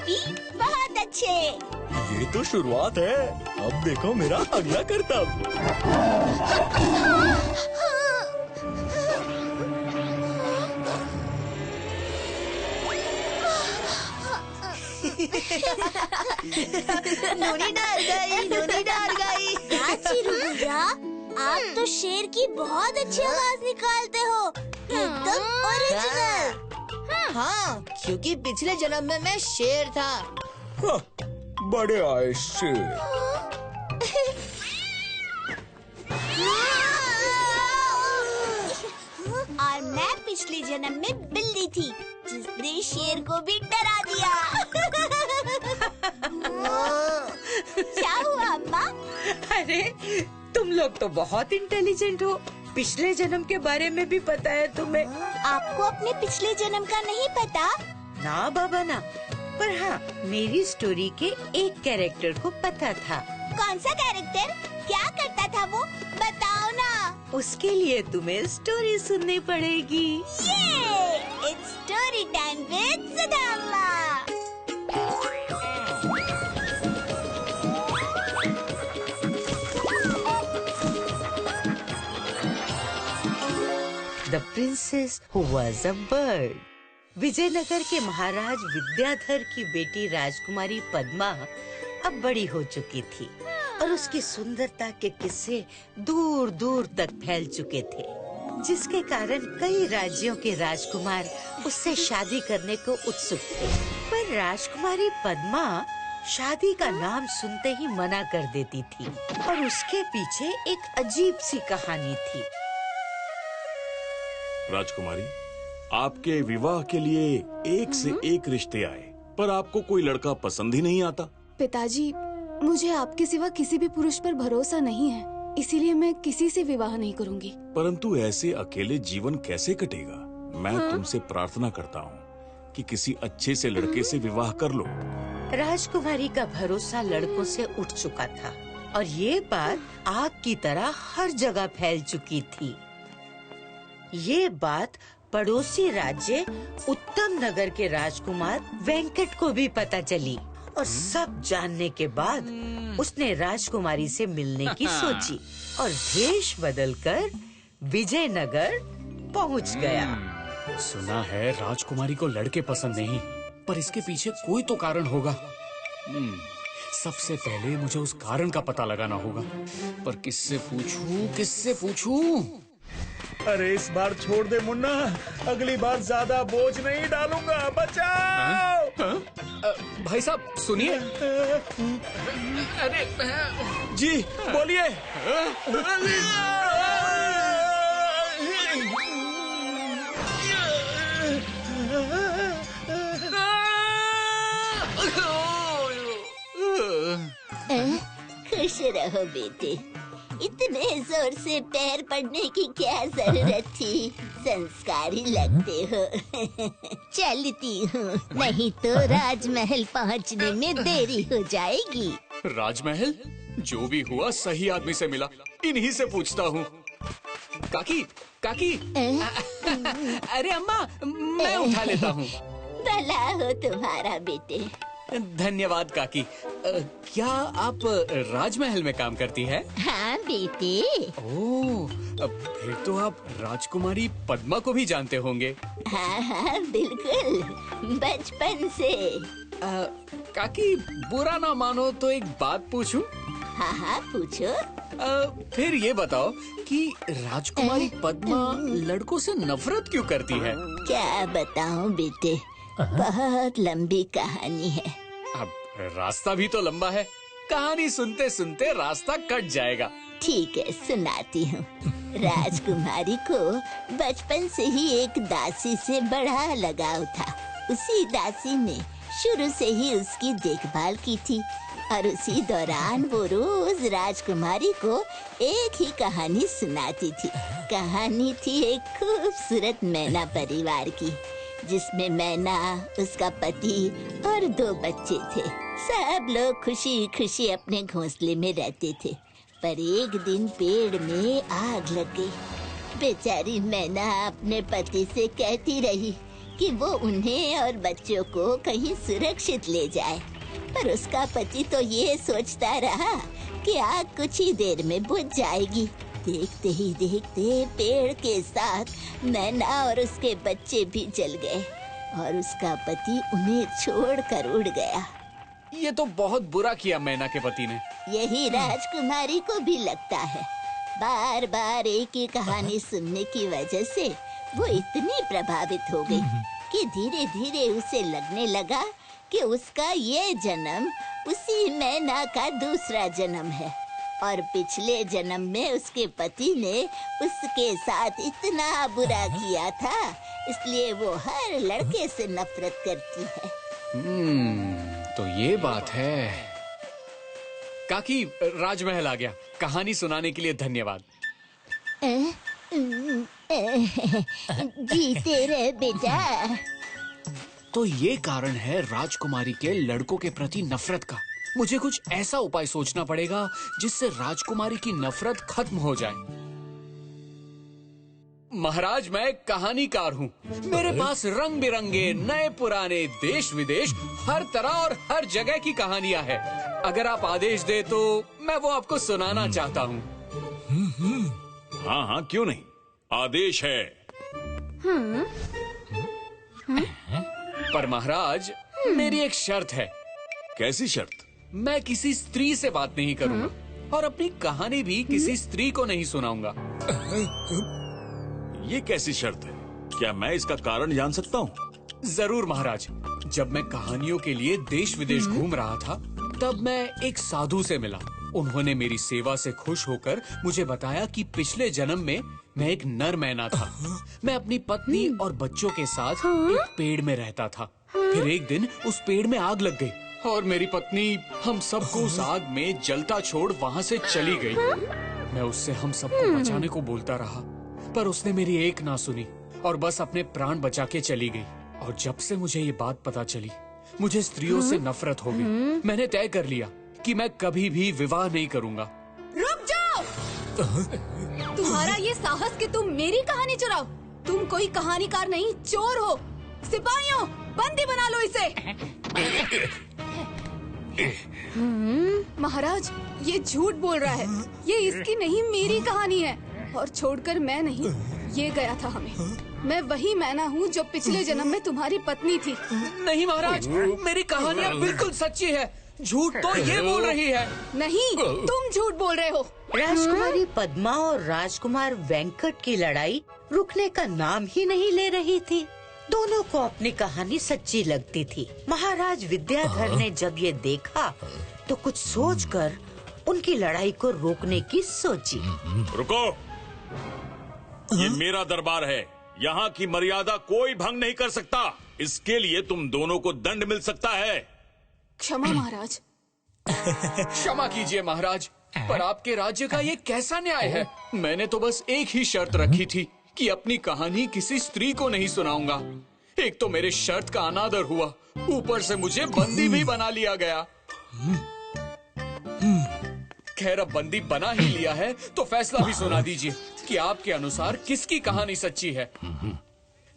BP बहुत अच्छे। ये तो शुरुआत है, अब देखो मेरा अगला करतब। नूनी डर गई, नूनी डर गई। आप तो शेर की बहुत अच्छी आवाज निकालते हो, एकदम ओरिजिनल। हाँ, क्योंकि पिछले जन्म में मैं शेर था। हाँ, बड़े आए शेर। और मैं पिछले जन्म में बिल्ली थी, जिसने शेर को भी डरा दिया। क्या हुआ अम्मा? अरे तुम लोग तो बहुत इंटेलिजेंट हो, पिछले जन्म के बारे में भी पता है तुम्हें। आपको अपने पिछले जन्म का नहीं पता? ना बाबा ना, पर हाँ मेरी स्टोरी के एक कैरेक्टर को पता था। कौन सा कैरेक्टर? क्या करता था वो? बताओ ना। उसके लिए तुम्हें स्टोरी सुननी पड़ेगी। ये it's story time with Sudama. The Princess Who Was a Bird। Vijayanagar के महाराज विद्याधर की बेटी राजकुमारी पद्मा अब बड़ी हो चुकी थी और उसकी सुंदरता के किस्से दूर दूर तक फैल चुके थे, जिसके कारण कई राज्यों के राजकुमार उससे शादी करने को उत्सुक थे। पर राजकुमारी पद्मा शादी का नाम सुनते ही मना कर देती थी और उसके पीछे एक अजीब सी कहानी थी। राजकुमारी, आपके विवाह के लिए एक से एक रिश्ते आए, पर आपको कोई लड़का पसंद ही नहीं आता। पिताजी, मुझे आपके सिवा किसी भी पुरुष पर भरोसा नहीं है, इसीलिए मैं किसी से विवाह नहीं करूंगी। परंतु ऐसे अकेले जीवन कैसे कटेगा? मैं तुमसे प्रार्थना करता हूँ कि किसी अच्छे से लड़के से विवाह कर लो। राजकुमारी का भरोसा लड़कों से उठ चुका था और ये बात आग की तरह हर जगह फैल चुकी थी। ये बात पड़ोसी राज्य उत्तम नगर के राजकुमार वेंकट को भी पता चली और सब जानने के बाद उसने राजकुमारी से मिलने की सोची और भेष बदलकर विजयनगर पहुंच गया। सुना है राजकुमारी को लड़के पसंद नहीं, पर इसके पीछे कोई तो कारण होगा। सबसे पहले मुझे उस कारण का पता लगाना होगा, पर किससे पूछूं? अरे इस बार छोड़ दे मुन्ना, अगली बार ज्यादा बोझ नहीं डालूंगा। बचाओ! भाई साहब सुनिए। अरे जी बोलिए। खुश रहो बेटे, इतने जोर से पैर पड़ने की क्या जरूरत थी? संस्कारी लगते हो। चलती हूँ, नहीं तो राजमहल पहुँचने में देरी हो जाएगी। राजमहल? जो भी हुआ सही आदमी से मिला, इन्हीं से पूछता हूँ। काकी। अरे अम्मा, मैं उठा लेता हूँ। भला हो तुम्हारा बेटे। धन्यवाद काकी। क्या आप राजमहल में काम करती है? हाँ बेटे। ओह, फिर तो आप राजकुमारी पद्मा को भी जानते होंगे। हाँ बिल्कुल, बचपन से। काकी बुरा ना मानो तो एक बात पूछूं? हाँ पूछो। फिर ये बताओ कि राजकुमारी पद्मा लड़कों से नफरत क्यों करती है? क्या बताऊं बेटे, बहुत लंबी कहानी है। अब रास्ता भी तो लंबा है, कहानी सुनते सुनते रास्ता कट जाएगा। ठीक है, सुनाती हूँ। राजकुमारी को बचपन से ही एक दासी से बड़ा लगाव था। उसी दासी ने शुरू से ही उसकी देखभाल की थी और उसी दौरान वो रोज राजकुमारी को एक ही कहानी सुनाती थी। कहानी थी एक खूबसूरत मैना परिवार की, जिसमें मैना, उसका पति और 2 बच्चे थे। सब लोग खुशी खुशी अपने घोंसले में रहते थे, पर एक दिन पेड़ में आग लग गई। बेचारी मैना अपने पति से कहती रही कि वो उन्हें और बच्चों को कहीं सुरक्षित ले जाए, पर उसका पति तो ये सोचता रहा कि आग कुछ ही देर में बुझ जाएगी। देखते ही देखते पेड़ के साथ मैना और उसके बच्चे भी जल गए और उसका पति उन्हें छोड़कर उड़ गया। ये तो बहुत बुरा किया मैना के पति ने। यही राजकुमारी को भी लगता है। बार बार एक ही कहानी सुनने की वजह से वो इतनी प्रभावित हो गई कि धीरे धीरे उसे लगने लगा कि उसका ये जन्म उसी मैना का दूसरा जन्म है और पिछले जन्म में उसके पति ने उसके साथ इतना बुरा किया था, इसलिए वो हर लड़के से नफरत करती है। तो ये बात है। काकी, राजमहल आ गया। कहानी सुनाने के लिए धन्यवाद। जीते रहे बेटा। तो ये कारण है राजकुमारी के लड़कों के प्रति नफरत का। मुझे कुछ ऐसा उपाय सोचना पड़ेगा जिससे राजकुमारी की नफरत खत्म हो जाए। महाराज, मैं कहानीकार हूँ। मेरे पास रंग बिरंगे नए पुराने देश विदेश हर तरह और हर जगह की कहानियाँ हैं। अगर आप आदेश दे तो मैं वो आपको सुनाना चाहता हूँ। हाँ हाँ, क्यों नहीं, आदेश है। पर महाराज, मेरी एक शर्त है। कैसी शर्त? मैं किसी स्त्री से बात नहीं करूँगा और अपनी कहानी भी किसी स्त्री को नहीं सुनाऊंगा। ये कैसी शर्त है? क्या मैं इसका कारण जान सकता हूँ? जरूर महाराज। जब मैं कहानियों के लिए देश विदेश घूम रहा था, तब मैं एक साधु से मिला। उन्होंने मेरी सेवा से खुश होकर मुझे बताया कि पिछले जन्म में मैं एक नर मैना था। मैं अपनी पत्नी और बच्चों के साथ एक पेड़ में रहता था। फिर एक दिन उस पेड़ में आग लग गई और मेरी पत्नी हम सबको उस आग में जलता छोड़ वहाँ से चली गई। मैं उससे हम सबको बचाने को बोलता रहा, पर उसने मेरी एक ना सुनी और बस अपने प्राण बचा के चली गई। और जब से मुझे ये बात पता चली, मुझे स्त्रियों से नफरत हो गई। मैंने तय कर लिया कि मैं कभी भी विवाह नहीं करूँगा। रुक जाओ! तुम्हारा ये साहस कि तुम मेरी कहानी चुराओ। तुम कोई कहानीकार नहीं, चोर हो। सिपाहियों, बंदी बना लो इसे। महाराज, ये झूठ बोल रहा है। ये इसकी नहीं, मेरी कहानी है। और छोड़कर मैं नहीं, ये गया था हमें। मैं वही मैना हूँ जो पिछले जन्म में तुम्हारी पत्नी थी। नहीं महाराज, मेरी कहानियाँ बिल्कुल सच्ची है। झूठ तो ये बोल रही है। नहीं, तुम झूठ बोल रहे हो। राजकुमारी पद्मा और राजकुमार वेंकट की लड़ाई रुकने का नाम ही नहीं ले रही थी। दोनों को अपनी कहानी सच्ची लगती थी। महाराज विद्याधर ने जब ये देखा तो कुछ सोचकर उनकी लड़ाई को रोकने की सोची। रुको, ये मेरा दरबार है। यहाँ की मर्यादा कोई भंग नहीं कर सकता। इसके लिए तुम दोनों को दंड मिल सकता है। क्षमा महाराज। क्षमा कीजिए महाराज, पर आपके राज्य का ये कैसा न्याय है? मैंने तो बस एक ही शर्त रखी थी कि अपनी कहानी किसी स्त्री को नहीं सुनाऊंगा। एक तो मेरे शर्त का अनादर हुआ, ऊपर से मुझे बंदी भी बना लिया गया। खैर, अब बंदी बना ही लिया है तो फैसला भी सुना दीजिए कि आपके अनुसार किसकी कहानी सच्ची है,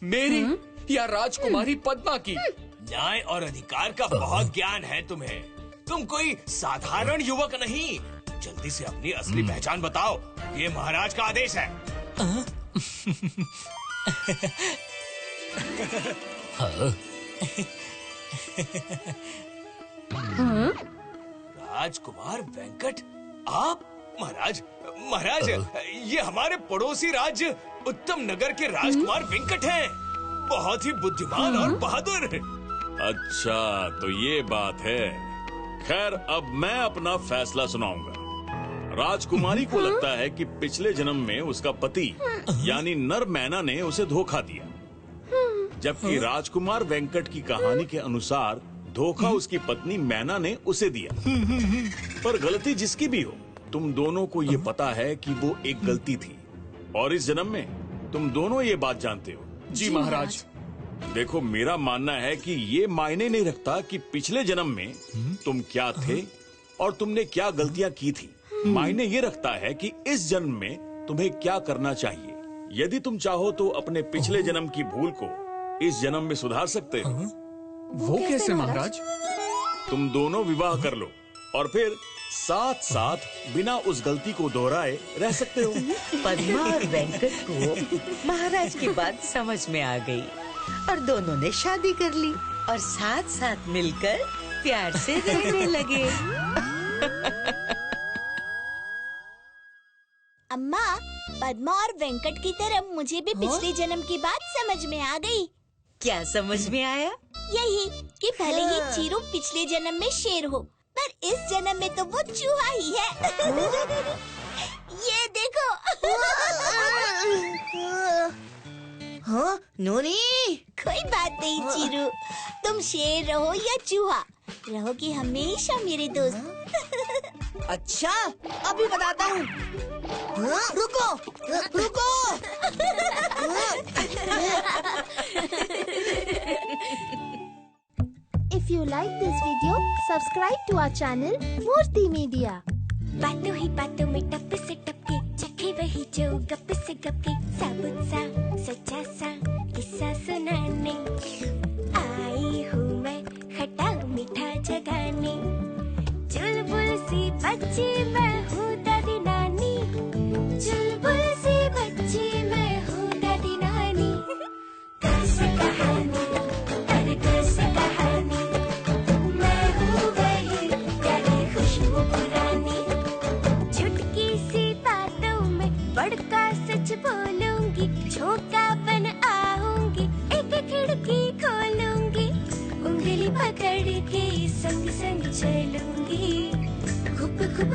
मेरी या राजकुमारी पद्मा की? न्याय और अधिकार का बहुत ज्ञान है तुम्हें। तुम कोई साधारण युवक नहीं। जल्दी से अपनी असली पहचान बताओ। ये महाराज का आदेश है। राजकुमार वेंकट, आप? महाराज, महाराज, ये हमारे पड़ोसी राज्य उत्तम नगर के राजकुमार वेंकट हैं। बहुत ही बुद्धिमान और बहादुर। अच्छा, तो ये बात है। खैर, अब मैं अपना फैसला सुनाऊंगा। राजकुमारी को लगता है कि पिछले जन्म में उसका पति यानी नर मैना ने उसे धोखा दिया, जबकि राजकुमार वेंकट की कहानी के अनुसार धोखा उसकी पत्नी मैना ने उसे दिया। पर गलती जिसकी भी हो, तुम दोनों को ये पता है कि वो एक गलती थी और इस जन्म में तुम दोनों ये बात जानते हो। जी महाराज। देखो, मेरा मानना है कि ये मायने नहीं रखता कि पिछले जन्म में तुम क्या थे और तुमने क्या गलतियां की थी। मायने ये रखता है कि इस जन्म में तुम्हें क्या करना चाहिए। यदि तुम चाहो तो अपने पिछले जन्म की भूल को इस जन्म में सुधार सकते हो। वो कैसे महाराज? तुम दोनों विवाह कर लो और फिर साथ साथ बिना उस गलती को दोहराए रह सकते हो। पद्मा और वेंकट को महाराज की बात समझ में आ गई और दोनों ने शादी कर ली और साथ साथ मिलकर प्यार से रहने लगे। अम्मा, पद्मा और वेंकट की तरह मुझे भी पिछले जन्म की बात समझ में आ गई। क्या समझ में आया? यही कि भले ही चीरू पिछले जन्म में शेर हो, पर इस जन्म में तो वो चूहा ही है। ये देखो। हाँ नूनी, कोई बात नहीं चीरू, तुम शेर रहो या चूहा, रहोगी हमेशा मेरे दोस्त। अच्छा अभी बताता हूँ। रुको रुको। If you like this video, subscribe to our channel Murthy Media. बातों ही बातों में टप से टपके, चखे वही जो गप से गपके, साबुत सा सच्चा सा किस्सा सुनाने आई हूँ मैं खट्टा मीठा जगाने। चुलबुल सी बच्ची मैं हूँ दादी नानी, चुलबुल सी बच्ची मैं हूँ दादी नानी। कैसे कहानी, अरे कैसे कहानी, मैं हूँ वही प्यारी खुशबू पुरानी। चुटकी सी बातों में बड़का सच बोलूंगी, झोंका बन आऊंगी, एक खिड़की खोलूंगी, उंगली पकड़ के संग संग चलूंगी, खूब खूब